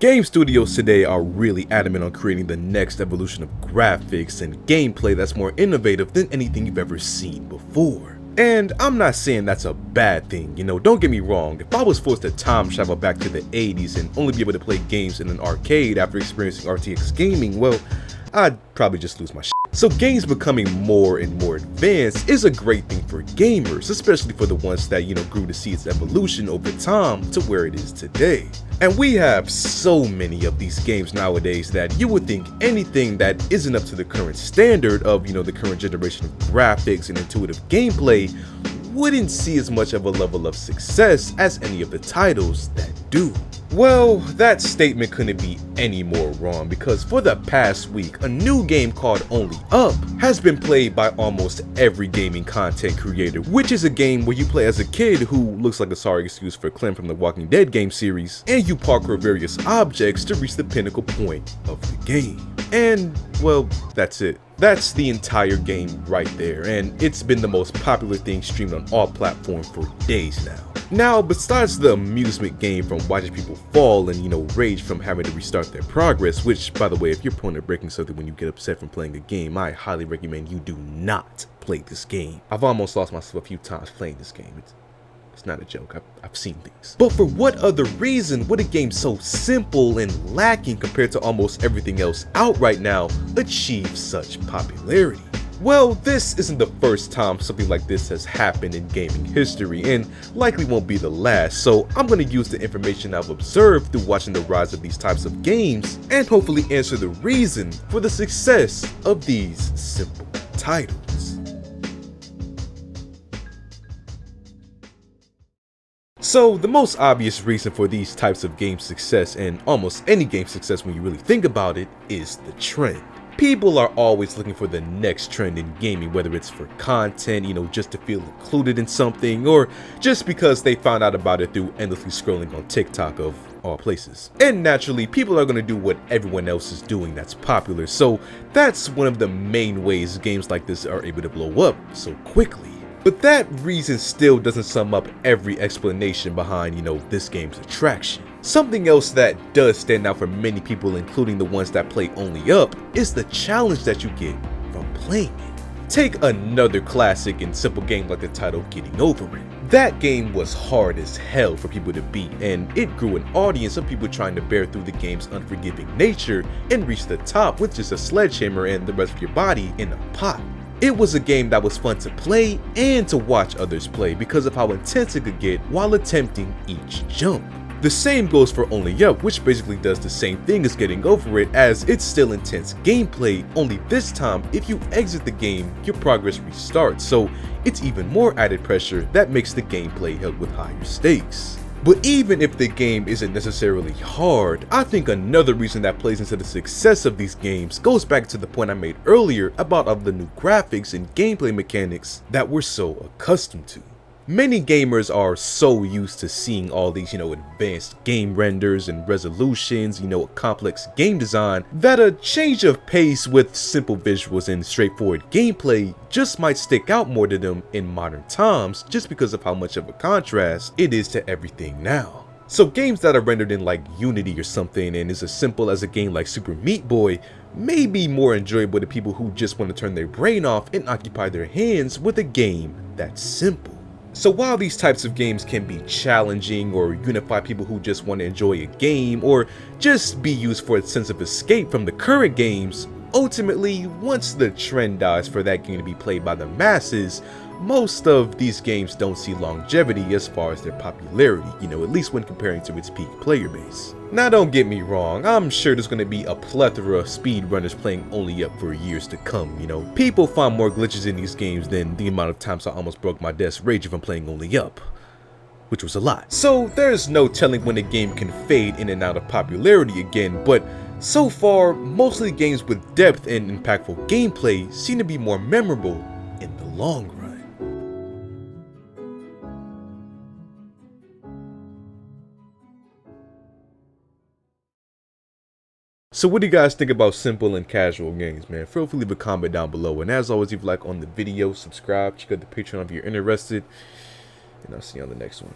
Game studios today are really adamant on creating the next evolution of graphics and gameplay that's more innovative than anything you've ever seen before. And I'm not saying that's a bad thing, don't get me wrong. If I was forced to time travel back to the 80s and only be able to play games in an arcade after experiencing RTX gaming, well, I'd probably just lose my shit. So games becoming more and more advanced is a great thing for gamers, especially for the ones that, grew to see its evolution over time to where it is today. And we have so many of these games nowadays that you would think anything that isn't up to the current standard of, the current generation of graphics and intuitive gameplay wouldn't see as much of a level of success as any of the titles that do. Well, that statement couldn't be any more wrong, because for the past week, a new game called Only Up has been played by almost every gaming content creator, which is a game where you play as a kid who looks like a sorry excuse for Clem from the Walking Dead game series, and you parkour various objects to reach the pinnacle point of the game. And, well, that's it. That's the entire game right there, and it's been the most popular thing streamed on all platforms for days now. Now, besides the amusement game from watching people fall and, rage from having to restart their progress, which, by the way, if you're prone to breaking something when you get upset from playing a game, I highly recommend you do not play this game. I've almost lost myself a few times playing this game. It's not a joke, I've seen things. But for what other reason would a game so simple and lacking compared to almost everything else out right now achieve such popularity? Well, this isn't the first time something like this has happened in gaming history, and likely won't be the last, so I'm going to use the information I've observed through watching the rise of these types of games, and hopefully answer the reason for the success of these simple titles. So, the most obvious reason for these types of game success, and almost any game success when you really think about it, is the trend. People are always looking for the next trend in gaming, whether it's for content, just to feel included in something, or just because they found out about it through endlessly scrolling on TikTok of all places. And naturally, people are going to do what everyone else is doing that's popular, so that's one of the main ways games like this are able to blow up so quickly. But that reason still doesn't sum up every explanation behind, this game's attraction. Something else that does stand out for many people, including the ones that play Only Up, is the challenge that you get from playing it. Take another classic and simple game like the title Getting Over It. That game was hard as hell for people to beat, and it grew an audience of people trying to bear through the game's unforgiving nature and reach the top with just a sledgehammer and the rest of your body in a pot. It was a game that was fun to play and to watch others play because of how intense it could get while attempting each jump. The same goes for Only Up, which basically does the same thing as Getting Over It, as it's still intense gameplay, only this time if you exit the game, your progress restarts, so it's even more added pressure that makes the gameplay held with higher stakes. But even if the game isn't necessarily hard, I think another reason that plays into the success of these games goes back to the point I made earlier about all the new graphics and gameplay mechanics that we're so accustomed to. Many gamers are so used to seeing all these, advanced game renders and resolutions, complex game design, that a change of pace with simple visuals and straightforward gameplay just might stick out more to them in modern times just because of how much of a contrast it is to everything now. So games that are rendered in like Unity or something and is as simple as a game like Super Meat Boy may be more enjoyable to people who just want to turn their brain off and occupy their hands with a game that's simple. So while these types of games can be challenging or unify people who just want to enjoy a game or just be used for a sense of escape from the current games, ultimately, once the trend dies for that game to be played by the masses, most of these games don't see longevity as far as their popularity, at least when comparing to its peak player base. Now don't get me wrong, I'm sure there's going to be a plethora of speedrunners playing Only Up for years to come, People find more glitches in these games than the amount of times I almost broke my desk raging from playing Only Up, which was a lot. So there's no telling when a game can fade in and out of popularity again, but so far, mostly games with depth and impactful gameplay seem to be more memorable in the long run. So what do you guys think about simple and casual games, man? Feel free to leave a comment down below. And as always, leave a like on the video, subscribe, check out the Patreon if you're interested. And I'll see you on the next one.